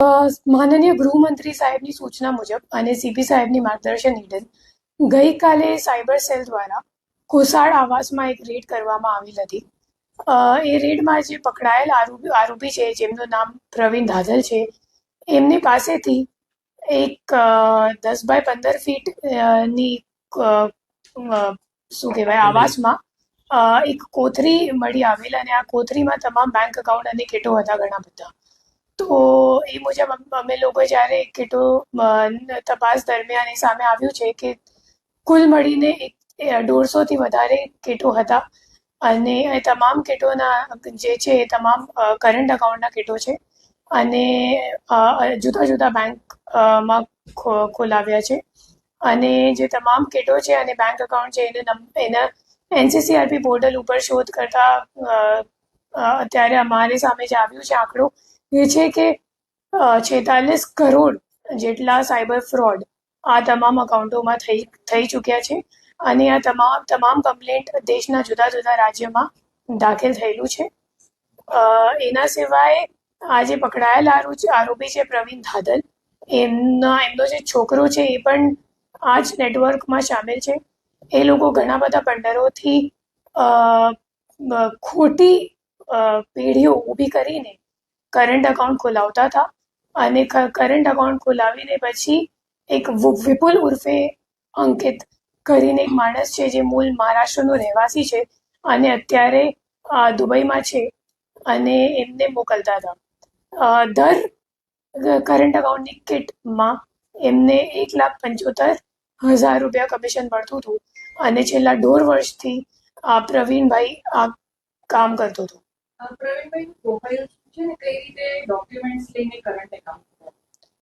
માનનીય ગૃહમંત્રી સાહેબની સૂચના મુજબ અને સીપી સાહેબની માર્ગદર્શન હેઠળ ગઈકાલે સાયબર સેલ દ્વારા કોસાડ આવાસમાં એક રેડ કરવામાં આવેલ હતી. એ રેડમાં જે પકડાયેલ આરોપી છે, જેમનું નામ પ્રવીણ ધાધલ છે, એમની પાસેથી એક 10 બાય 15 ફીટ ની શું કહેવાય આવાસમાં એક કોથરી મળી આવેલ અને આ કોથરીમાં તમામ બેંક એકાઉન્ટ અને કીટો હતા ઘણા બધા. તો એ મુજબ અમે લોકો જ્યારે કીટો તપાસ દરમિયાન એ સામે આવ્યું છે કે કુલ મળીને 150થી વધારે કીટો હતા અને એ તમામ કીટોના જે છે એ તમામ કરંટ એકાઉન્ટના કીટો છે અને જુદા જુદા બેંકમાં ખોલાવ્યા છે અને જે તમામ કીટો છે અને બેંક એકાઉન્ટ છે એના NCCRP પોર્ટલ ઉપર શોધ કરતા અત્યારે અમારી સામે જે આવ્યું છે આંકડો એ છે કે 46 કરોડ જેટલા સાયબર ફ્રોડ આ તમામ અકાઉન્ટોમાં થઈ ચૂક્યા છે અને આ તમામ કમ્પ્લેન્ટ દેશના જુદા જુદા રાજ્યમાં દાખલ થયેલું છે. એના સિવાય આ જે પકડાયેલ આરોપી છે પ્રવીણ ધાધલ, એમનો જે છોકરો છે એ પણ આ જ નેટવર્કમાં સામેલ છે. એ લોકો ઘણા બધા બંડરોથી ખોટી પેઢીઓ ઊભી કરીને કરંટ એકાઉન્ટ ખોલાવતા હતા અને કરંટ એકાઉન્ટ ખોલાવીને પછી એક વિપુલ ઉર્ફે અંકિત કરીને એક માણસ છે જે મૂળ મહારાષ્ટ્રનો રહેવાસી છે અને અત્યારે દુબઈમાં છે અને એમને મોકલતા હતા. દર કરંટ એકાઉન્ટની કિટમાં એમને 1,75,000 રૂપિયા કમિશન મળતું હતું અને છેલ્લા 1.5 વર્ષથી પ્રવીણભાઈ આ કામ કરતો હતો. પ્રવીણભાઈનું પ્રોફાઇલ છે ને કઈ રીતે ડોક્યુમેન્ટ્સ લઈને કરંટ એકાઉન્ટ